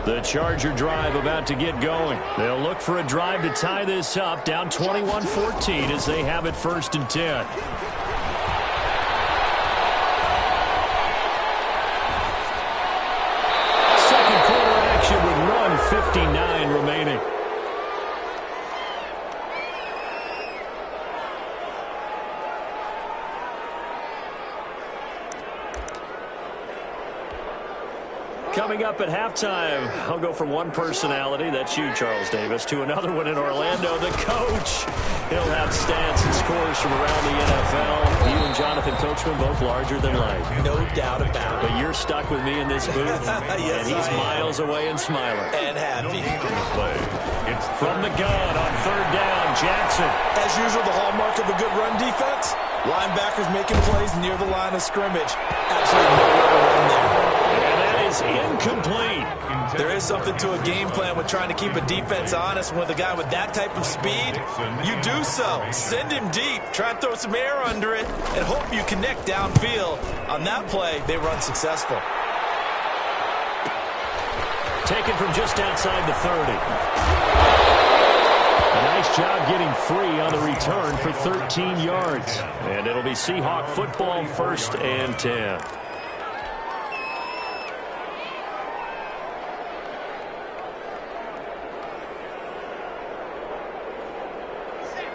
The Charger drive about to get going. They'll look for a drive to tie this up, down 21-14 as they have it 1st and 10. Second quarter action with 1:59 remaining. Coming up at halftime, I'll go from one personality, that's you, Charles Davis, to another one in Orlando, the coach. He'll have stats and scores from around the NFL. You and Jonathan Coachman both larger than life. No doubt about it. But you're stuck with me in this booth, yes, and he's miles away and smiling. And happy. From the gun on 3rd down, Jackson. As usual, the hallmark of a good run defense, linebackers making plays near the line of scrimmage. Absolutely nowhere to run there. Incomplete. There is something to a game plan with trying to keep a defense honest. With a guy with that type of speed, you do so. Send him deep. Try and throw some air under it and hope you connect downfield. On that play, they were unsuccessful. Taken from just outside the 30. A nice job getting free on the return for 13 yards. And it'll be Seahawk football 1st and 10.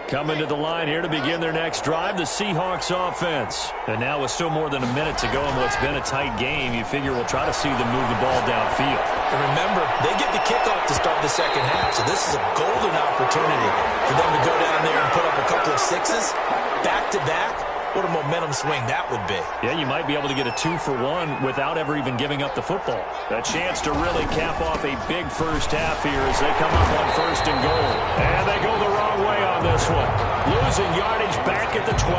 Coming to the line here to begin their next drive, the Seahawks offense. And now with still more than a minute to go in what's been a tight game, you figure we'll try to see them move the ball downfield. And remember, they get the kickoff to start the second half, so this is a golden opportunity for them to go down there and put up a couple of sixes back-to-back. What a momentum swing that would be. Yeah, you might be able to get a 2-for-1 without ever even giving up the football. A chance to really cap off a big first half here as they come up on 1st and goal. And they go the wrong way on this one. Losing yardage back at the 12.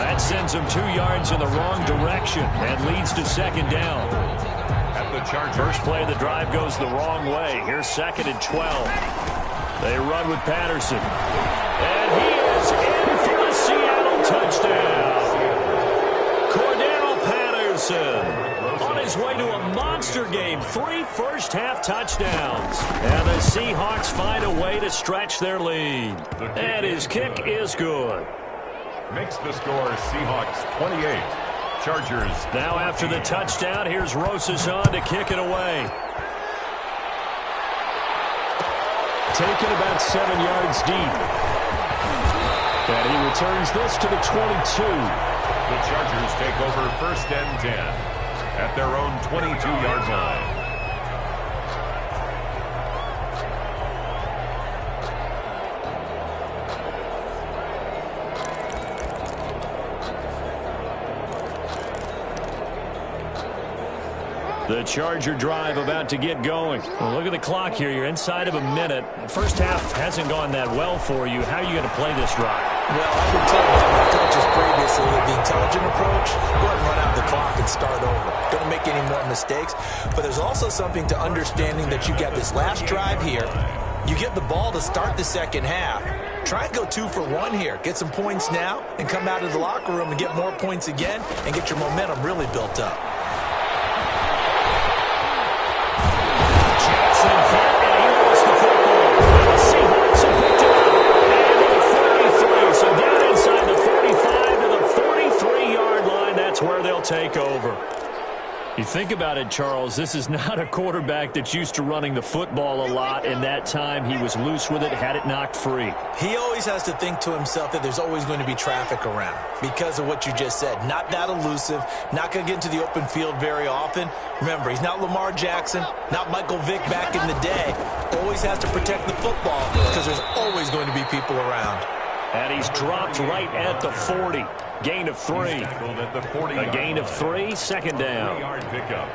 That sends them 2 yards in the wrong direction and leads to 2nd down. At the Chargers. First play of the drive goes the wrong way. Here's 2nd and 12. They run with Patterson. And he is in for the Seattle touchdown. Cordero Patterson on his way to a monster game. 3 first-half touchdowns. And the Seahawks find a way to stretch their lead. And his kick is good. Makes the score Seahawks 28. Chargers. Now after the touchdown, here's Rosas on to kick it away. Taken about 7 yards deep. And he returns this to the 22. The Chargers take over 1st and 10 at their own 22-yard line. The Charger drive about to get going. Well, look at the clock here. You're inside of a minute. First half hasn't gone that well for you. How are you going to play this drive? Well, I've been told by my coaches previously that the intelligent approach, go ahead and run out the clock and start over. Don't make any more mistakes. But there's also something to understanding that you got this last drive here. You get the ball to start the second half. Try and go 2-for-1 here. Get some points now and come out of the locker room and get more points again and get your momentum really built up. Take over. You think about it, Charles, this is not a quarterback that's used to running the football a lot, and that time he was loose with it, had it knocked free. He always has to think to himself that there's always going to be traffic around because of what you just said. Not that elusive, not going to get into the open field very often. Remember, he's not Lamar Jackson, not Michael Vick back in the day. Always has to protect the football because there's always going to be people around. And he's dropped right at the 40. Gain of 3. A gain of 3, 2nd down.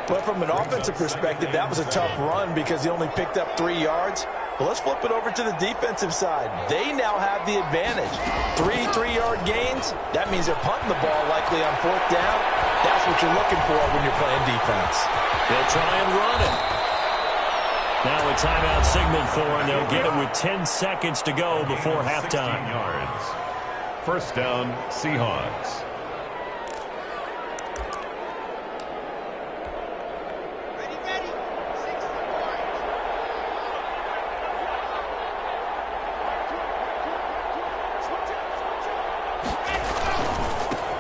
Well, from an offensive perspective, that was a tough run because he only picked up 3 yards. Well, let's flip it over to the defensive side. They now have the advantage. 3 3-yard gains. That means they're punting the ball likely on 4th down. That's what you're looking for when you're playing defense. They'll try and run it. Now a timeout signaled for, and they'll get it with 10 seconds to go before halftime. Yards. 1st down, Seahawks.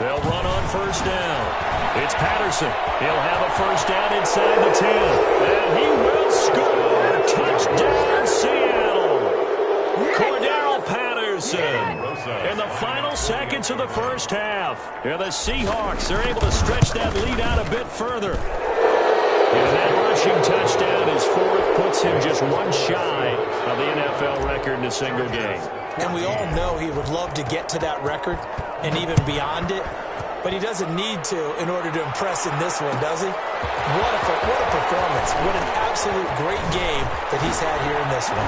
They'll run on first down. It's Patterson. He'll have a first down inside the 10. And he will score. Touchdown, Seattle. Cordell Patterson. In the final seconds of the first half. And the Seahawks are able to stretch that lead out a bit further. And that rushing touchdown, his fourth, puts him just one shy of the NFL record in a single game. And we all know he would love to get to that record and even beyond it, but he doesn't need to in order to impress in this one, does he? What a performance. What an absolute great game that he's had here in this one.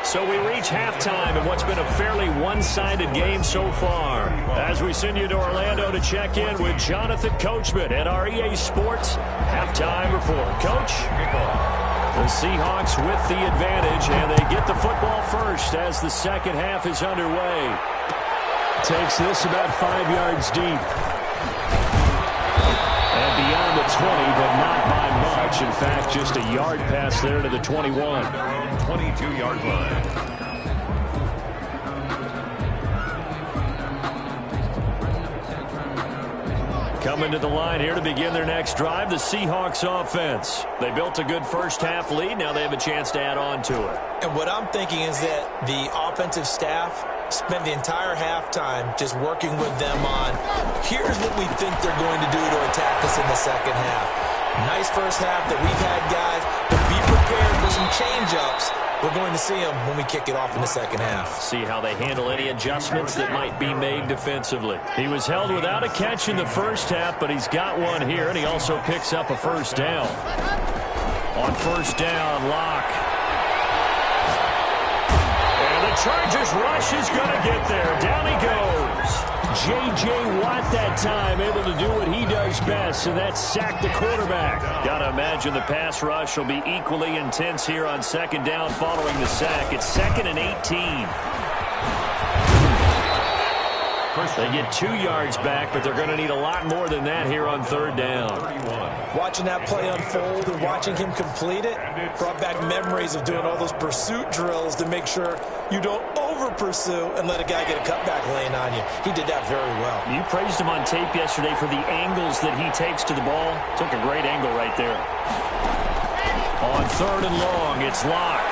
So we reach halftime in what's been a fairly one-sided game so far. As we send you to Orlando to check in with Jonathan Coachman at our EA Sports Halftime Report. Coach, the Seahawks with the advantage, and they get the football first as the second half is underway. Takes this about 5 yards deep. And beyond the 20, but not by much. In fact, just a yard pass there to the 21. 22-yard line. Coming to the line here to begin their next drive, the Seahawks offense. They built a good first half lead. Now they have a chance to add on to it. And what I'm thinking is that the offensive staff spent the entire halftime just working with them on, here's what we think they're going to do to attack us in the second half. Nice first half that we've had, guys, but be prepared for some change-ups. We're going to see them when we kick it off in the second half. See how they handle any adjustments that might be made defensively. He was held without a catch in the first half, but he's got one here, and he also picks up a first down. On first down, Locke. And the Chargers rush is going to get there. Down he goes. J.J. Watt that time able to do what he does best, and that's sack the quarterback. Got to imagine the pass rush will be equally intense here on second down following the sack. It's 2nd and 18. They get 2 yards back, but they're going to need a lot more than that here on third down. Watching that play unfold and watching him complete it brought back memories of doing all those pursuit drills to make sure you don't over-pursue and let a guy get a cutback lane on you. He did that very well. You praised him on tape yesterday for the angles that he takes to the ball. Took a great angle right there. On third and long, it's Locke.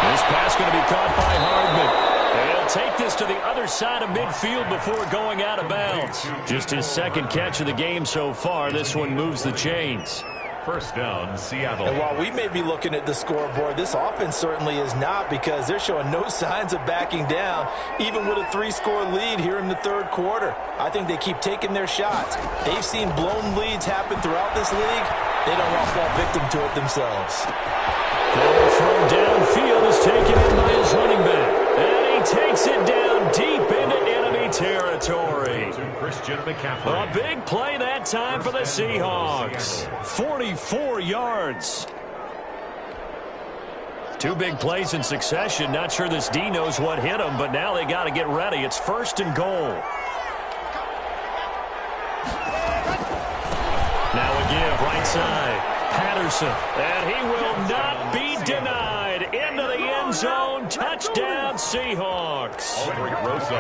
This pass going to be caught by Hardman. He'll take this to the other side of midfield before going out of bounds. Just his second catch of the game so far. This one moves the chains. First down, Seattle. And while we may be looking at the scoreboard, this offense certainly is not, because they're showing no signs of backing down, even with a 3-score lead here in the third quarter. I think they keep taking their shots. They've seen blown leads happen throughout this league. They don't want to fall victim to it themselves. The throw downfield is taken in by his running back. And he takes it down deep into enemy territory. Christian McCaffrey. A big play that time for the Seahawks. 44 yards. 2 big plays in succession. Not sure this D knows what hit him, but now they got to get ready. It's 1st and goal. Now a give right side. Patterson, and he will not be denied. Into the end zone. Touchdown, Seahawks.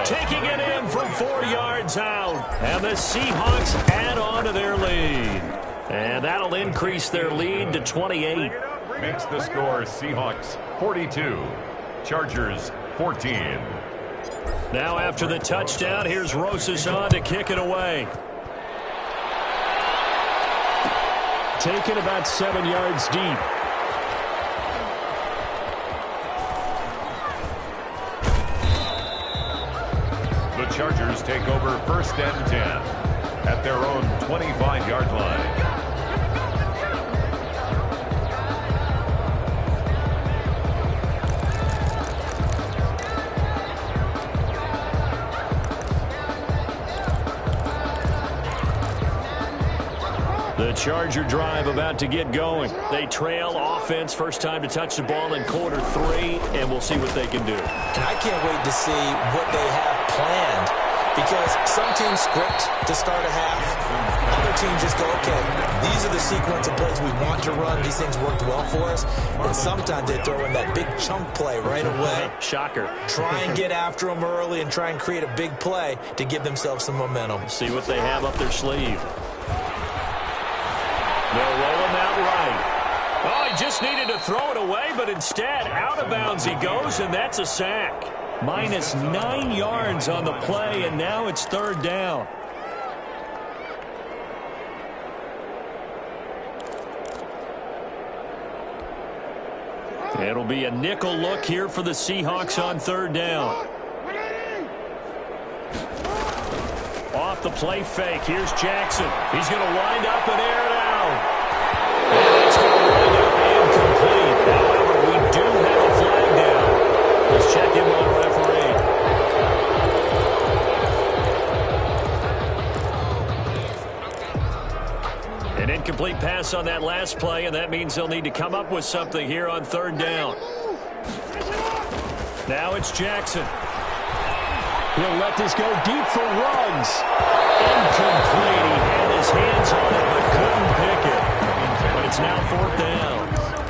Taking it in from 4 yards out. And the Seahawks add on to their lead. And that'll increase their lead to 28. Makes the score Seahawks 42. Chargers 14. Now after the touchdown, here's Rosas on to kick it away. Taken about 7 yards deep. The Chargers take over 1st and 10 at their own 25-yard line. The Charger drive about to get going. They trail offense, first time to touch the ball in quarter 3, and we'll see what they can do. And I can't wait to see what they have planned Because some teams script to start a half. Other teams just go, okay, these are the sequence of plays we want to run. These things worked well for us. And sometimes they throw in that big chunk play right away. Shocker. Try and get after them early and try and create a big play to give themselves some momentum. See what they have up their sleeve. They'll roll him out right. Oh, he just needed to throw it away, but instead, out of bounds he goes, and that's a sack. Minus 9 yards on the play, and now it's third down. It'll be a nickel look here for the Seahawks on third down. Off the play fake. Here's Jackson. He's going to wind up and air it out. And it's going to wind up incomplete. However, we do have a flag down. Let's check in with the referee. An incomplete pass on that last play, and that means they'll need to come up with something here on third down. Now it's Jackson. He'll let this go deep for Ruggs. Incomplete. He had his hands on it, but couldn't pick it. But it's now fourth down.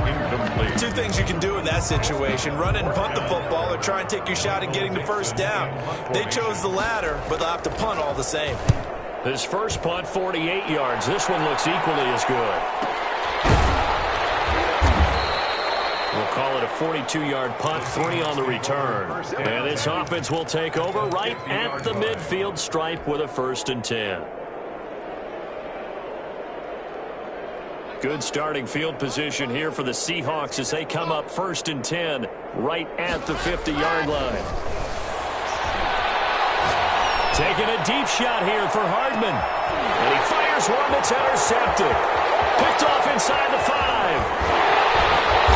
Incomplete. Two things you can do in that situation: run and punt the football, or try and take your shot at getting the first down. They chose the latter, but they'll have to punt all the same. His first punt, 48 yards. This one looks equally as good. We'll call it a 42-yard punt, 3 on the return. And this offense will take over right at the midfield stripe with a 1st and 10. Good starting field position here for the Seahawks as they come up 1st and 10 right at the 50-yard line. Taking a deep shot here for Hardman. And he fires one that's intercepted. Picked off inside the 5.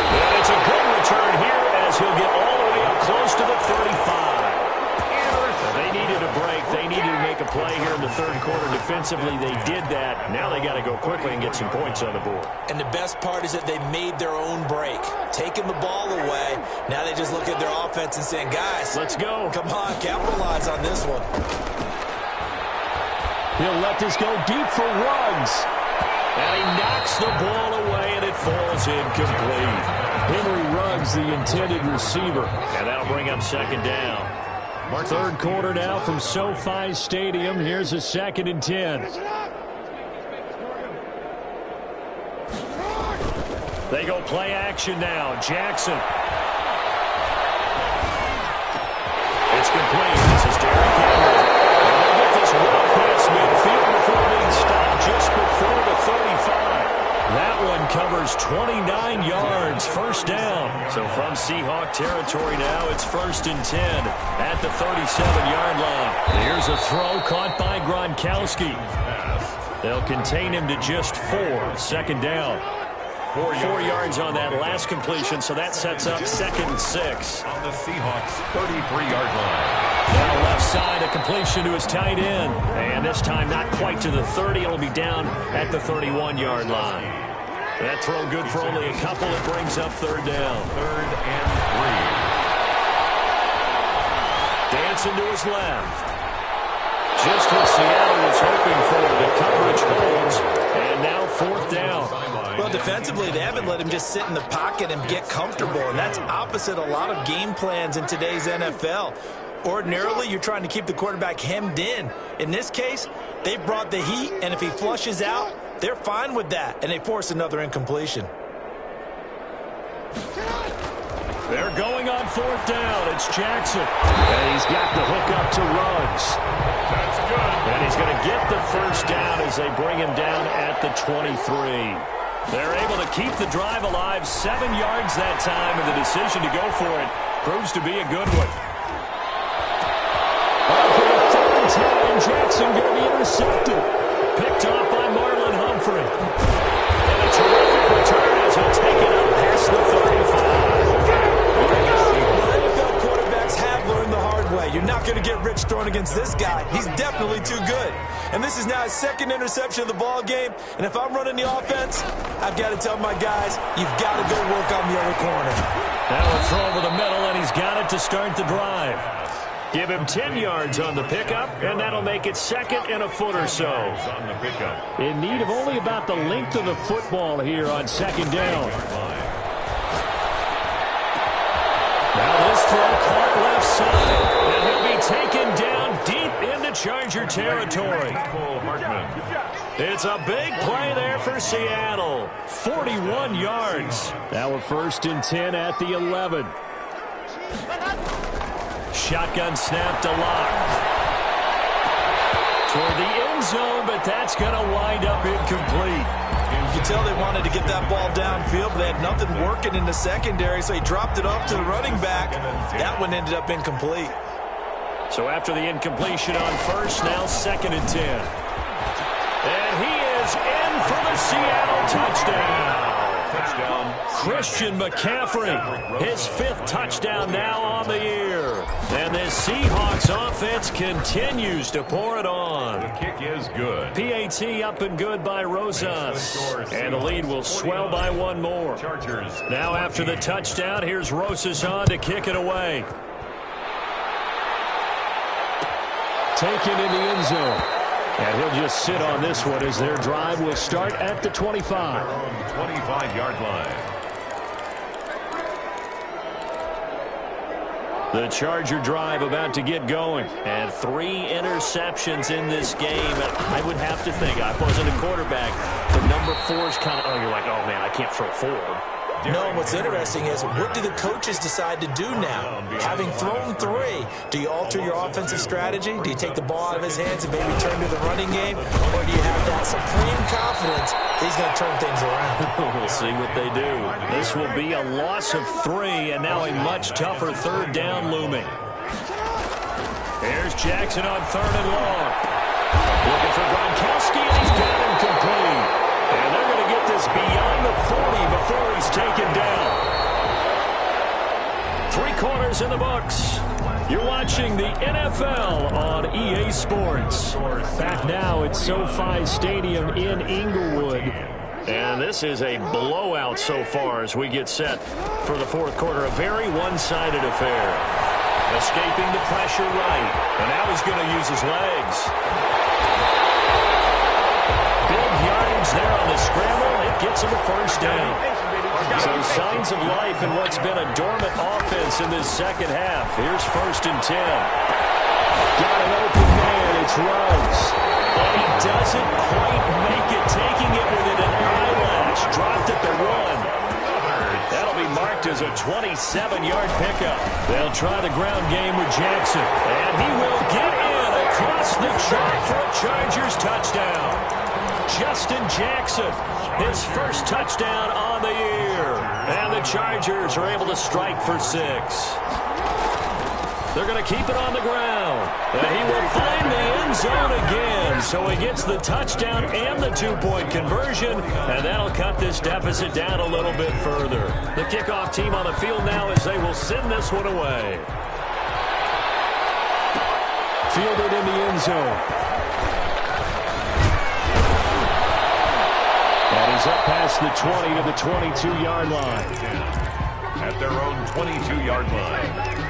And it's a good return here as he'll get all the way up close to the 35. They needed a break. They needed to make a play here in the third quarter. Defensively, they did that. Now they got to go quickly and get some points on the board. And the best part is that they made their own break. Taking the ball away. Now they just look at their offense and saying, guys, let's go. Come on, capitalize on this one. He'll let this go deep for Ruggs. And he knocks the ball away, and it falls incomplete. Henry Ruggs, the intended receiver. And that'll bring up 2nd down. Third quarter now from SoFi Stadium. Here's a 2nd and 10. They go play action now. Jackson. It's complete. This is Derrick Henry. And they'll get this well past midfield before being stopped just before the 35. That one covers 29 yards. 1st down. So from Seahawk territory now, it's 1st and 10 at the 37-yard line. Here's a throw caught by Gronkowski. They'll contain him to just 4. 2nd down. 4 yards on that last completion, so that sets up 2nd and 6. On the Seahawks' 33-yard line. Down the left side, a completion to his tight end. And this time not quite to the 30. It'll be down at the 31-yard line. That throw good for only a couple. It brings up 3rd down. 3rd and 3. Dancing to his left. Just what Seattle was hoping for. The coverage holds. And now 4th down. Well, defensively, they haven't let him just sit in the pocket and get comfortable, and that's opposite a lot of game plans in today's NFL. Ordinarily, you're trying to keep the quarterback hemmed in. In this case, they brought the heat, and if he flushes out, they're fine with that, and they force another incompletion. They're going on 4th down. It's Jackson. And he's got the hook up to Ruggs. That's good. And he's going to get the 1st down as they bring him down at the 23. They're able to keep the drive alive. 7 yards that time, and the decision to go for it proves to be a good one. For the 3rd time, Jackson going to be intercepted. Picked off by Marlon Humphrey. And a terrific return as he'll take it up past the 35. NFL quarterbacks have learned the hard way. You're not going to get rich throwing against this guy. He's definitely too good. And this is now his 2nd interception of the ball game. And if I'm running the offense, I've got to tell my guys, you've got to go work on the other corner. Now a throw over the middle, and he's got it to start the drive. Give him 10 yards on the pickup, and that'll make it second and a foot or so. In need of only about the length of the football here on second down. Now this throw caught left side, and he'll be taken down deep into Charger territory. It's a big play there for Seattle. 41 yards. Now a 1st and 10 at the 11. Shotgun snap to Lock. Toward the end zone, but that's going to wind up incomplete. You can tell they wanted to get that ball downfield, but they had nothing working in the secondary, so he dropped it off to the running back. That one ended up incomplete. So after the incompletion on 1st, now 2nd and 10. And he is in for the Seattle touchdown. Christian McCaffrey, his 5th touchdown now on the year. And this Seahawks offense continues to pour it on. The kick is good. PAT up and good by Rosas. And the lead will swell by 1 more. Now after the touchdown, here's Rosas on to kick it away. Taken in the end zone. And he'll just sit on this one as their drive will start at the 25. 25-yard line. The Charger drive about to get going. And 3 interceptions in this game. I would have to think, I wasn't a quarterback, the number 4 is kind of, oh, you're like, oh, man, I can't throw 4. No, what's interesting is what do the coaches decide to do now? Having thrown 3, do you alter your offensive strategy? Do you take the ball out of his hands and maybe turn to the running game? Or do you have that supreme confidence he's going to turn things around? We'll see what they do. This will be a loss of 3, and now a much tougher 3rd down looming. Here's Jackson on 3rd and long. Looking for Gronkowski, and he's got him complete. And they're going to get this beyond the 40 before he's taken down. 3 quarters in the books. You're watching the NFL on EA Sports. Back now at SoFi Stadium in Inglewood. And this is a blowout so far as we get set for the 4th quarter. A very one-sided affair. Escaping the pressure right. And now he's going to use his legs. Big yardage there on the scramble. It gets him a 1st down. So signs of life in what's been a dormant offense in this 2nd half. Here's 1st and 10. Got an open man. It's Ruggs. And he doesn't quite make it, taking it within an eyelash. Dropped at the 1. That'll be marked as a 27-yard pickup. They'll try the ground game with Jackson. And he will get in across the chalk for a Chargers touchdown. Justin Jackson, his 1st touchdown on the year. And the Chargers are able to strike for 6. They're going to keep it on the ground. And he will find the end zone again. So he gets the touchdown and the 2-point conversion. And that'll cut this deficit down a little bit further. The kickoff team on the field now as they will send this one away. Fielded in the end zone. And he's up past the 20 to the 22-yard line. At their own 22-yard line.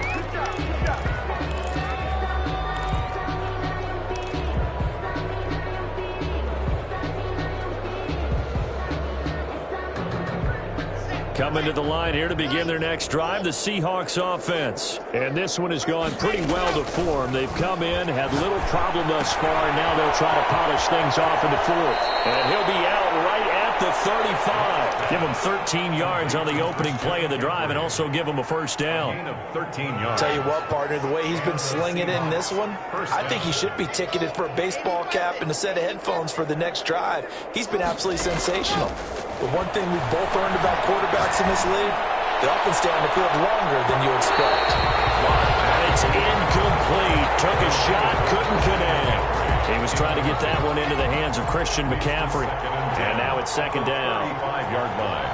Coming to the line here to begin their next drive, the Seahawks offense. And this one has gone pretty well to form. They've come in, had little problem thus far, and now they'll try to polish things off in the 4th. And he'll be out right at the 35. Give him 13 yards on the opening play of the drive and also give him a 1st down. 13 yards. Tell you what, partner, the way he's been slinging in this one, I think he should be ticketed for a baseball cap and a set of headphones for the next drive. He's been absolutely sensational. But one thing we've both learned about quarterbacks in this league, they often stay on the field longer than you expect. And it's incomplete. Took a shot, couldn't connect. He was trying to get that one into the hands of Christian McCaffrey. And now it's 2nd down. 35-yard line.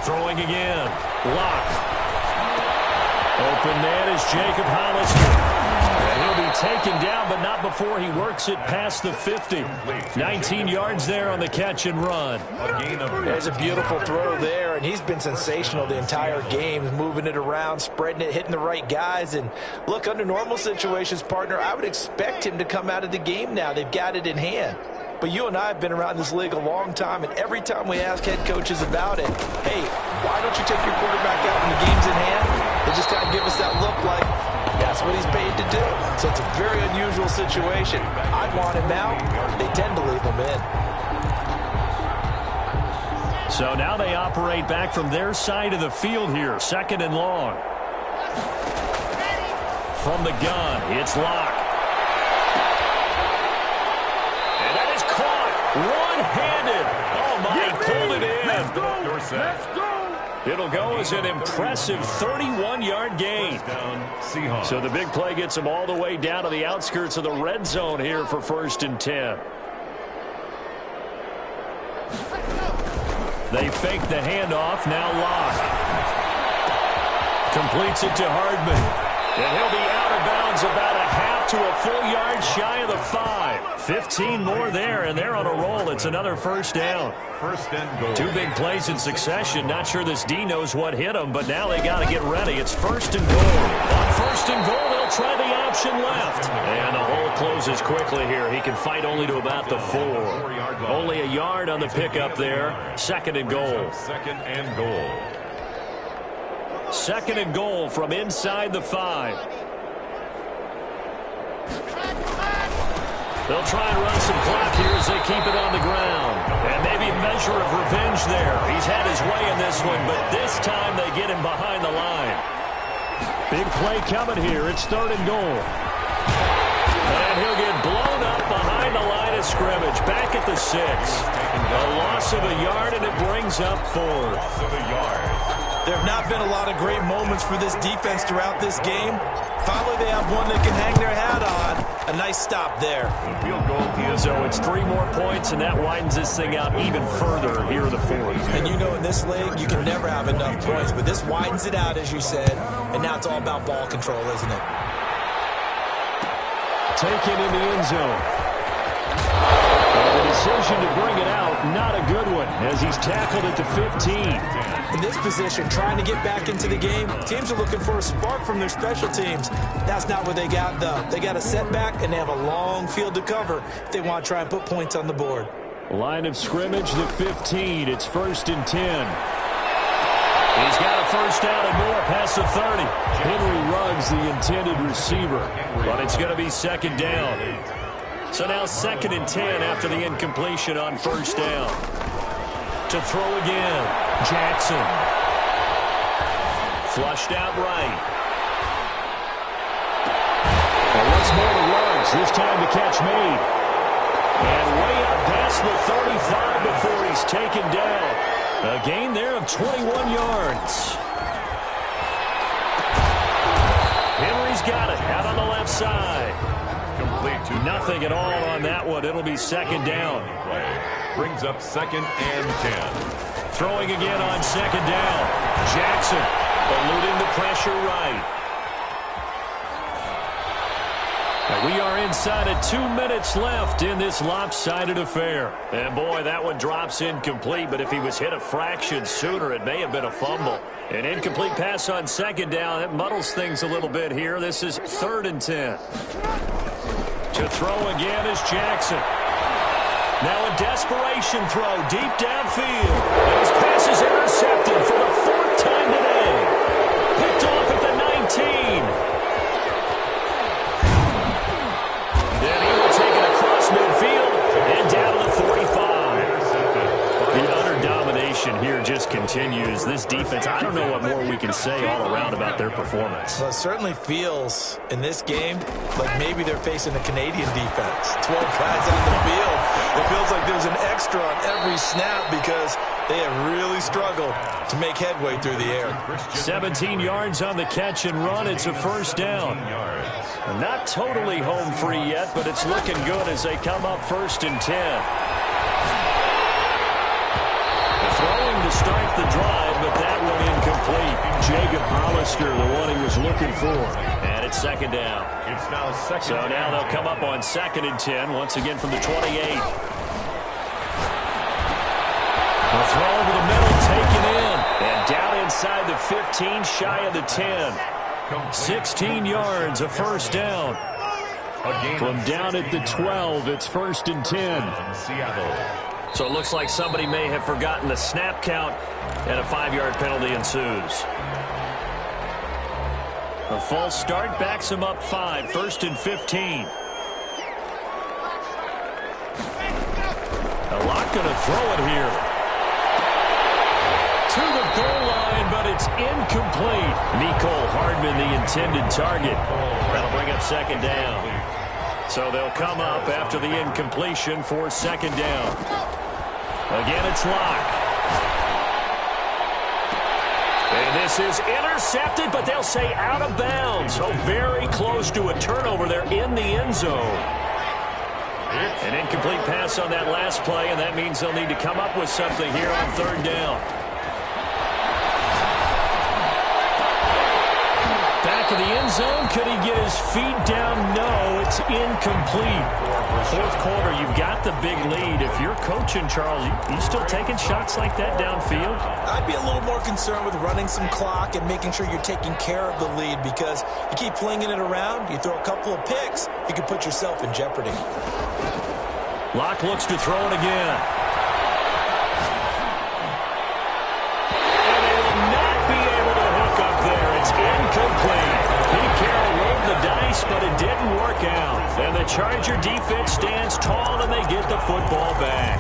Throwing again. Lock. Open man is Jacob Hollister. And he'll be taken down, but not before he works it past the 50. 19 yards there on the catch and run. There's a beautiful throw there, and he's been sensational the entire game, moving it around, spreading it, hitting the right guys. And look, under normal situations, partner, I would expect him to come out of the game now. They've got it in hand. But you and I have been around this league a long time, and every time we ask head coaches about it, hey, why don't you take your quarterback out when the game's in hand? They just kind of give us that look like that's what he's paid to do. So it's a very unusual situation. I'd want him out. They tend to leave him in. So now they operate back from their side of the field here, 2nd and long. From the gun, it's Locke. One-handed. Oh, my, he pulled it in. Let's go. It'll go as an impressive 31-yard gain. So the big play gets him all the way down to the outskirts of the red zone here for 1st and 10. They fake the handoff. Now Locke completes it to Hardman. And he'll be out of bounds about a half to a full yard shy of the 5. 15 more there, and they're on a roll. It's another 1st down. 1st and goal. 2 big plays in succession. Not sure this D knows what hit him, but now they got to get ready. It's 1st and goal. On 1st and goal, they'll try the option left. And the hole closes quickly here. He can fight only to about the 4. Only a yard on the pickup there. 2nd and goal. 2nd and goal. 2nd and goal from inside the 5. They'll try and run some clock here as they keep it on the ground. And maybe a measure of revenge there. He's had his way in this one, but this time they get him behind the line. Big play coming here. It's 3rd and goal. And he'll get blown up behind the line of scrimmage. Back at the 6. A loss of a yard, and it brings up 4th. There have not been a lot of great moments for this defense throughout this game. Finally, they have one they can hang their hat on. A nice stop there. Field goal. So it's 3 more points, and that widens this thing out even further here in the 4th. And you know in this league, you can never have enough points. But this widens it out, as you said. And now it's all about ball control, isn't it? Taken in the end zone. And the decision to bring it out, not a good one, as he's tackled at the 15. In this position, trying to get back into the game, teams are looking for a spark from their special teams. That's not what they got, though. They got a setback, and they have a long field to cover if they want to try and put points on the board. Line of scrimmage, the 15. It's 1st and 10. He's got a 1st down and more past the 30. Henry Ruggs, the intended receiver, but it's going to be 2nd down. So now 2nd and 10 after the incompletion on 1st down. To throw again, Jackson. Flushed out right. And once more to Ruggs, this time the catch made. And way up past the 35 before he's taken down. A gain there of 21 yards. Henry's got it out on the left side. Complete to nothing at all on that one. It'll be 2nd down. Brings up 2nd and 10. Throwing again on 2nd down. Jackson eluding the pressure right. And we are inside of 2 minutes left in this lopsided affair. And boy, that one drops incomplete, but if he was hit a fraction sooner, it may have been a fumble. An incomplete pass on 2nd down. That muddles things a little bit here. This is 3rd and 10. To throw again is Jackson. Now a desperation throw deep downfield. And his pass is intercepted for the 4th time today. Picked off at the 19. Then he will take it across midfield and down to the 45. The utter domination here just continues. This defense, I don't know what more we can say all around about their performance. Well, it certainly feels in this game like maybe they're facing a Canadian defense. 12 guys on the field. It feels like there's an extra on every snap because they have really struggled to make headway through the air. 17 yards on the catch and run. It's a 1st down. Not totally home free yet, but it's looking good as they come up 1st and 10. Throwing to start the drive, but that one incomplete. Jacob Hollister, the one he was looking for. And it's second down. It's now second. So now they'll come up on 2nd and 10, once again from the 28. The throw over the middle, taken in. And down inside the 15, shy of the 10. 16 yards, a first down. From down at the 12, it's 1st and 10. Seattle. So it looks like somebody may have forgotten the snap count, and a 5-yard penalty ensues. A false start backs him up 5, 1st and 15. A lot going to throw it here. To the goal line, but it's incomplete. Mecole Hardman, the intended target. That'll bring up 2nd down. So they'll come up after the incompletion for 2nd down. Again, it's Locke. And this is intercepted, but they'll say out of bounds. So very close to a turnover there in the end zone. An incomplete pass on that last play, and that means they'll need to come up with something here on 3rd down. Back of the end zone. Could he get his feet down? No, it's incomplete. 4th quarter, you've got the big lead. If you're coaching, Charles, you still taking shots like that downfield? I'd be a little more concerned with running some clock and making sure you're taking care of the lead, because you keep flinging it around, you throw a couple of picks, you can put yourself in jeopardy. Locke looks to throw it again. And they will not be able to hook up there. It's incomplete. Pete Carroll rolled the dice, but it didn't work out. And the Charger defense stands tall, and they get the football back.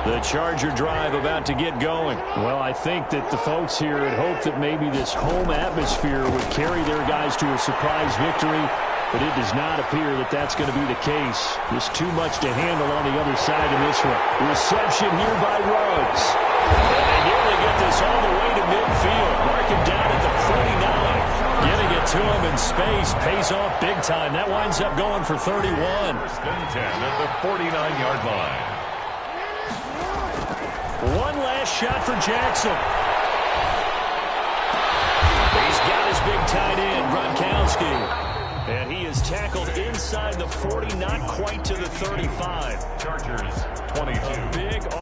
The Charger drive about to get going. Well, I think that the folks here had hoped that maybe this home atmosphere would carry their guys to a surprise victory, but it does not appear that that's going to be the case. Just too much to handle on the other side of this one. Reception here by Ruggs. And they nearly get this all the way to midfield. Mark him down at the 49. Getting it to him in space pays off big time. That winds up going for 31. 1st and 10 at the 49-yard line. One last shot for Jackson. He's got his big tight end, Gronkowski. And he is tackled inside the 40, not quite to the 35. Chargers 22. A big